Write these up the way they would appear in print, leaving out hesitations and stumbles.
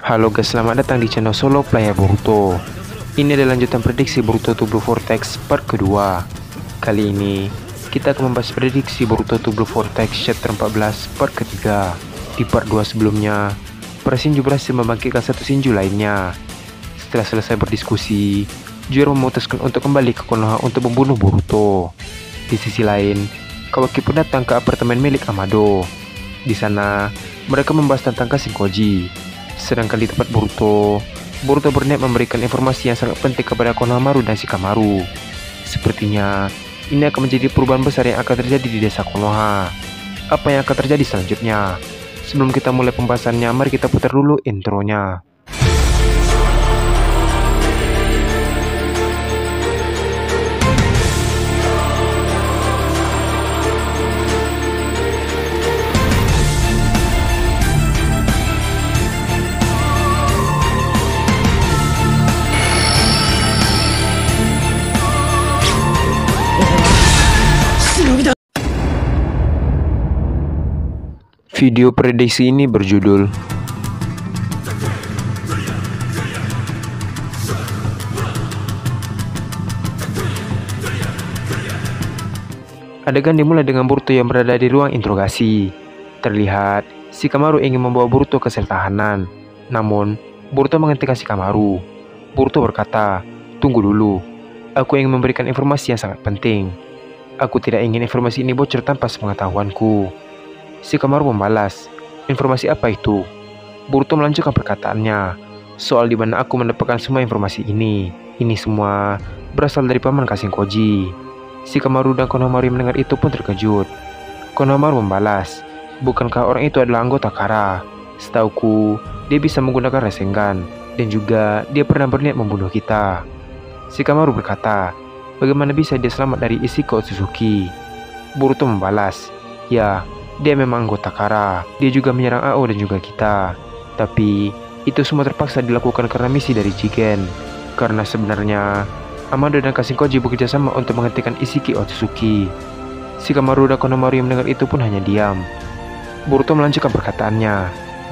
Halo guys, selamat datang di channel Solo Player Boruto. Ini adalah lanjutan prediksi Boruto to Blue Vortex part kedua. Kali ini kita akan membahas prediksi Boruto to Blue Vortex chapter 14 part ketiga. Di part 2 sebelumnya, para Shinju berhasil membangkitkan satu Shinju lainnya. Setelah selesai berdiskusi, Jiro memutuskan untuk kembali ke Konoha untuk membunuh Boruto. Di sisi lain, Kawaki pun datang ke apartemen milik Amado. Di sana, mereka membahas tentang Kashinkoji. Sedangkan di tempat Boruto berniat memberikan informasi yang sangat penting kepada Konohamaru dan Shikamaru. Sepertinya ini akan menjadi perubahan besar yang akan terjadi di desa Konoha. Apa yang akan terjadi selanjutnya? Sebelum kita mulai pembahasannya, mari kita putar dulu intronya. Video prediksi ini berjudul Adegan dimulai dengan Boruto yang berada di ruang interogasi. Terlihat Shikamaru ingin membawa Boruto ke sel tahanan. Namun Boruto menghentikan Shikamaru. Boruto berkata, "Tunggu dulu, aku ingin memberikan informasi yang sangat penting. Aku tidak ingin informasi ini bocor tanpa sepengetahuanku." Shikamaru membalas, "Informasi apa itu?" Boruto melanjutkan perkataannya, "Soal di mana aku mendapatkan semua informasi ini. Ini semua berasal dari paman Kashinkoji." Shikamaru dan Konohamaru yang mendengar itu pun terkejut. Konohamaru membalas, "Bukankah orang itu adalah anggota Kara? Setauku, dia bisa menggunakan Rasengan, dan juga dia pernah berniat membunuh kita." Shikamaru berkata, "Bagaimana bisa dia selamat dari Ishiko Otsutsuki?" Boruto membalas, "Ya, dia memang anggota Kara. Dia juga menyerang AO dan juga kita. Tapi itu semua terpaksa dilakukan karena misi dari Jigen. Karena sebenarnya Amado dan Kashinkoji bekerja sama untuk menghentikan Ishiki Otsutsuki." Shikamaru dan Konohamaru yang mendengar itu pun hanya diam. Boruto melanjutkan perkataannya,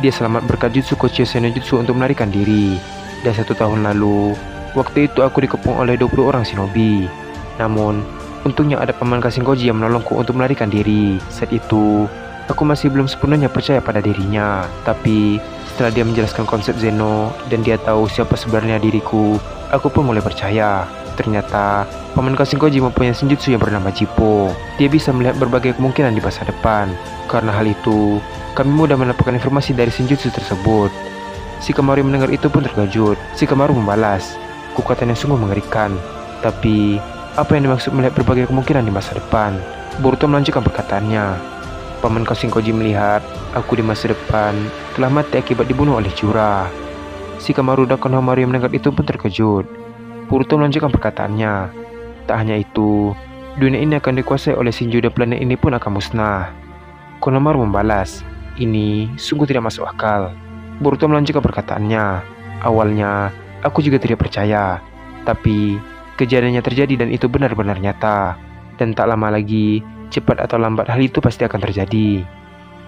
"Dia selamat berkat jutsu Kochiyose no Jutsu untuk melarikan diri. Dan 1 tahun lalu, waktu itu aku dikepung oleh 20 orang shinobi. Namun untungnya ada paman Kashinkoji yang menolongku untuk melarikan diri. Saat itu, aku masih belum sepenuhnya percaya pada dirinya. Tapi setelah dia menjelaskan konsep Zeno dan dia tahu siapa sebenarnya diriku, aku pun mulai percaya. Ternyata paman Kashinkoji mempunyai senjutsu yang bernama Jippo. Dia bisa melihat berbagai kemungkinan di masa depan. Karena hal itu, kami mudah mendapatkan informasi dari senjutsu tersebut." Shikamaru mendengar itu pun terkejut. Shikamaru membalas, "Kekuatan yang sungguh mengerikan. Tapi apa yang dimaksud melihat berbagai kemungkinan di masa depan?" Boruto melanjutkan perkataannya, "Paman Kashinkoji melihat aku di masa depan telah mati akibat dibunuh oleh Jura." Shikamaru dan Konohamaru yang mendengar itu pun terkejut. Boruto melanjutkan perkataannya, "Tak hanya itu, dunia ini akan dikuasai oleh Shinju dan planet ini pun akan musnah." Konohamaru membalas, "Ini sungguh tidak masuk akal." Boruto melanjutkan perkataannya, "Awalnya aku juga tidak percaya, tapi kejadiannya terjadi dan itu benar-benar nyata. Dan tak lama lagi, cepat atau lambat hal itu pasti akan terjadi.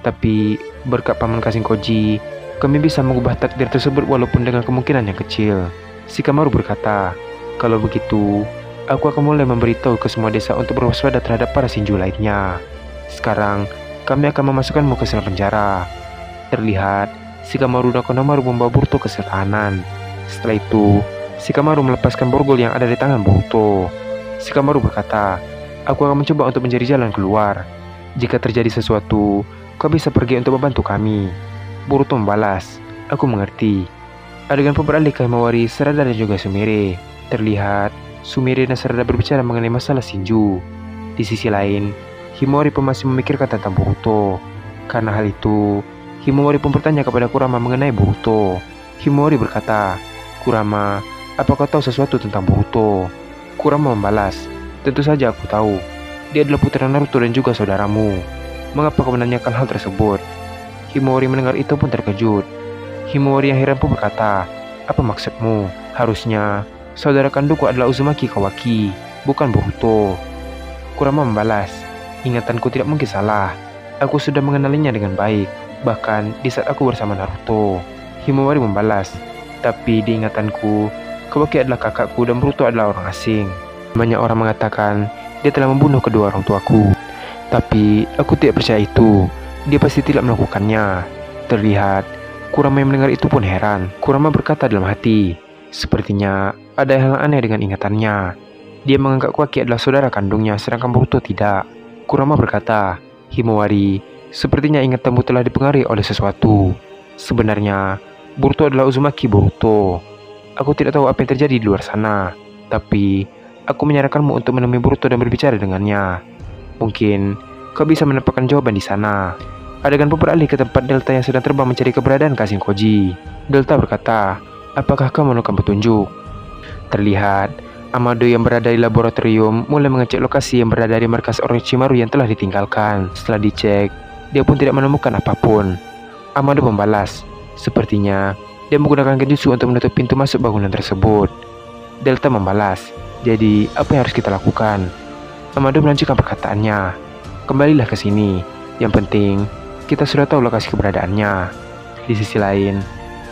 Tapi berkat paman Kashinkoji, kami bisa mengubah takdir tersebut walaupun dengan kemungkinan yang kecil." Shikamaru berkata, "Kalau begitu, aku akan mulai memberitahu ke semua desa untuk berwaspada terhadap para Shinju lainnya. Sekarang, kami akan memasukkanmu ke sel penjara." Terlihat Shikamaru dan Konohamaru membawa Boruto ke sel tahanan. Setelah itu, Shikamaru melepaskan borgol yang ada di tangan Boruto. Shikamaru berkata, "Aku akan mencoba untuk mencari jalan keluar. Jika terjadi sesuatu, kau bisa pergi untuk membantu kami." Boruto membalas, "Aku mengerti." Adegan pun beralih ke Himawari, Sarada dan juga Sumire. Terlihat Sumire dan Sarada berbicara mengenai masalah Shinju. Di sisi lain, Himawari pun masih memikirkan tentang Boruto. Karena hal itu, Himawari pun bertanya kepada Kurama mengenai Boruto. Himawari berkata, "Kurama, apa kau tahu sesuatu tentang Boruto?" Kurama membalas, "Tentu saja aku tahu. Dia adalah putra Naruto dan juga saudaramu. Mengapa kau menanyakan hal tersebut?" Himawari mendengar itu pun terkejut. Himawari yang heran pun berkata, "Apa maksudmu? Harusnya saudara kandungku adalah Uzumaki Kawaki, bukan Boruto." Kurama membalas, "Ingatanku tidak mungkin salah. Aku sudah mengenalinya dengan baik, bahkan di saat aku bersama Naruto." Himawari membalas, tapi di ingatanku, Kawaki adalah kakakku dan Boruto adalah orang asing. Banyak orang mengatakan dia telah membunuh kedua orang tuaku. Tapi aku tidak percaya itu. Dia pasti tidak melakukannya. Terlihat, Kurama yang mendengar itu pun heran. Kurama berkata dalam hati, sepertinya ada hal aneh dengan ingatannya. Dia menganggap Kawaki adalah saudara kandungnya, sedangkan Boruto tidak. Kurama berkata, Himawari, sepertinya ingatanmu telah dipengaruhi oleh sesuatu. Sebenarnya, Boruto adalah Uzumaki Boruto. Aku tidak tahu apa yang terjadi di luar sana, tapi aku menyarankanmu untuk menemui Boruto dan berbicara dengannya. Mungkin kau bisa mendapatkan jawaban di sana. Adegan beralih ke tempat Delta yang sedang terbang mencari keberadaan Kashin Koji. Delta berkata, apakah kau menemukan petunjuk? Terlihat, Amado yang berada di laboratorium mulai mengecek lokasi yang berada di markas Orochimaru yang telah ditinggalkan. Setelah dicek, dia pun tidak menemukan apapun. Amado membalas, sepertinya dia menggunakan genjutsu untuk menutup pintu masuk bangunan tersebut. Delta membalas, jadi apa yang harus kita lakukan? Amado melanjutkan perkataannya, kembalilah ke sini. Yang penting, kita sudah tahu lokasi keberadaannya. Di sisi lain,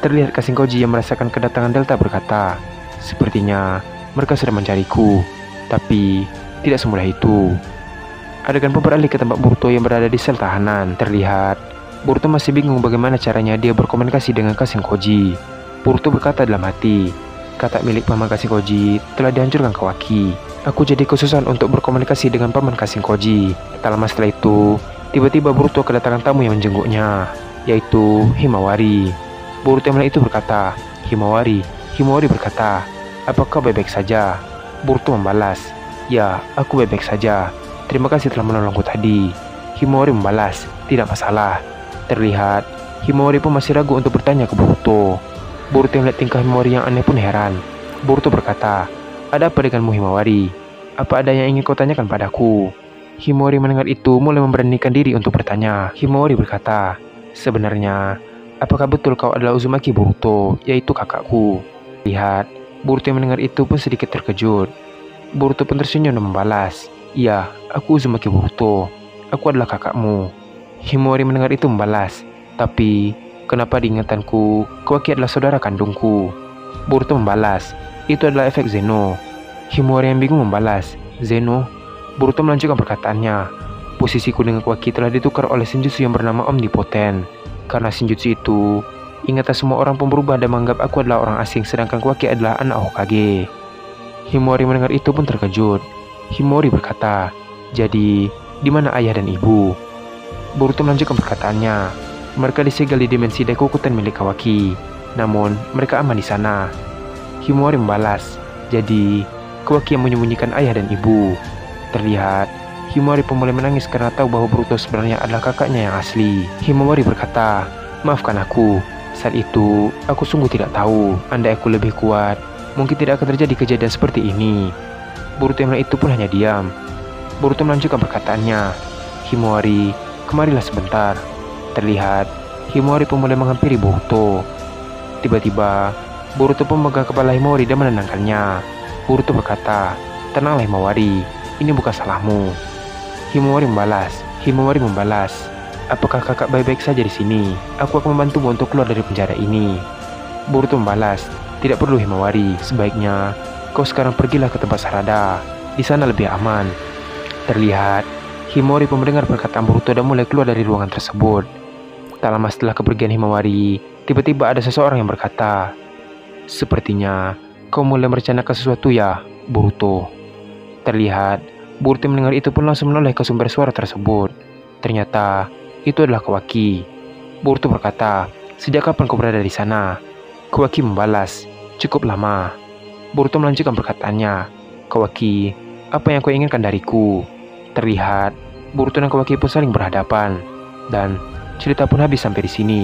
terlihat Kashin Koji yang merasakan kedatangan Delta berkata, sepertinya mereka sudah mencariku, tapi tidak semudah itu. Adegan beralih ke tempat Boruto yang berada di sel tahanan. Terlihat, Boruto masih bingung bagaimana caranya dia berkomunikasi dengan Kashin Koji. Boruto berkata dalam hati, kata milik paman Kashin Koji telah dihancurkan Kawaki. Aku jadi kesusahan untuk berkomunikasi dengan paman Kashin Koji. Tak lama setelah itu, tiba-tiba Boruto kedatangan tamu yang menjengguknya, yaitu Himawari. Boruto yang melihat itu berkata, Himawari. Himawari berkata, apakah baik-baik saja? Boruto membalas, ya, aku baik-baik saja. Terima kasih telah menolongku tadi. Himawari membalas, tidak masalah. Terlihat, Himawari pun masih ragu untuk bertanya ke Boruto. Boruto yang melihat tingkah Himawari yang aneh pun heran. Boruto berkata, ada apa denganmu Himawari? Apa ada yang ingin kau tanyakan padaku? Himawari mendengar itu mulai memberanikan diri untuk bertanya. Himawari berkata, sebenarnya, apakah betul kau adalah Uzumaki Boruto, yaitu kakakku? Lihat, Boruto yang mendengar itu pun sedikit terkejut. Boruto pun tersenyum dan membalas, iya, aku Uzumaki Boruto. Aku adalah kakakmu. Himawari mendengar itu membalas, tapi kenapa di ingatanku Kawaki adalah saudara kandungku? Boruto membalas, itu adalah efek Zeno. Himawari yang bingung membalas, Zeno? Boruto melanjutkan perkataannya, posisiku dengan Kawaki telah ditukar oleh Shinjutsu yang bernama Omnipotent. Karena Shinjutsu itu, ingatan semua orang pun berubah dan menganggap aku adalah orang asing, sedangkan Kawaki adalah anak Hokage. Himawari mendengar itu pun terkejut. Himawari berkata, jadi, di mana ayah dan ibu? Boruto melanjutkan perkataannya, mereka disegel di dimensi Daikokuten milik Kawaki, namun mereka aman di sana. Himawari membalas, jadi, Kawaki yang menyembunyikan ayah dan ibu. Terlihat, Himawari pun mulai menangis karena tahu bahwa Boruto sebenarnya adalah kakaknya yang asli. Himawari berkata, maafkan aku. Saat itu, aku sungguh tidak tahu. Andai aku lebih kuat, mungkin tidak akan terjadi kejadian seperti ini. Boruto yang itu pun hanya diam. Boruto melanjutkan perkataannya, Himawari, kemarilah sebentar. Terlihat, Himawari pun mulai menghampiri Boruto. Tiba-tiba, Boruto pun memegang kepala Himawari dan menenangkannya. Boruto berkata, tenanglah Himawari, ini bukan salahmu. Himawari membalas, apakah kakak baik-baik saja di sini? Aku akan membantumu untuk keluar dari penjara ini. Boruto membalas, tidak perlu Himawari, sebaiknya kau sekarang pergilah ke tempat Sarada. Di sana lebih aman. Terlihat, Himawari pun mendengar perkataan Boruto dan mulai keluar dari ruangan tersebut. Tak lama setelah kepergian Himawari, tiba-tiba ada seseorang yang berkata, sepertinya kau mulai merencanakan sesuatu ya, Boruto. Terlihat, Boruto mendengar itu pun langsung menoleh ke sumber suara tersebut. Ternyata, itu adalah Kawaki. Boruto berkata, sejak kapan kau berada di sana? Kawaki membalas, cukup lama. Boruto melanjutkan perkataannya, Kawaki, apa yang kau inginkan dariku? Terlihat, Boruto dan Kawaki pun saling berhadapan. Dan, cerita pun habis sampai di sini.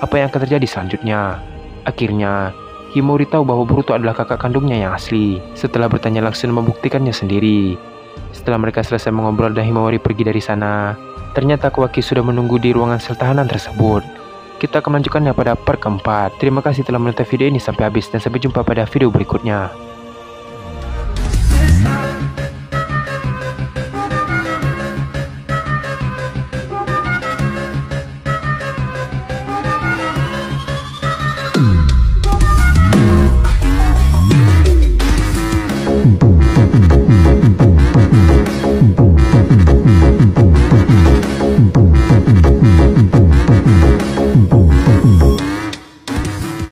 Apa yang akan terjadi selanjutnya? Akhirnya, Himawari tahu bahwa Boruto adalah kakak kandungnya yang asli. Setelah bertanya langsung membuktikannya sendiri. Setelah mereka selesai mengobrol dan Himawari pergi dari sana, ternyata Kawaki sudah menunggu di ruangan sel tahanan tersebut. Kita akan melanjutkannya pada part keempat. Terima kasih telah menonton video ini sampai habis dan sampai jumpa pada video berikutnya.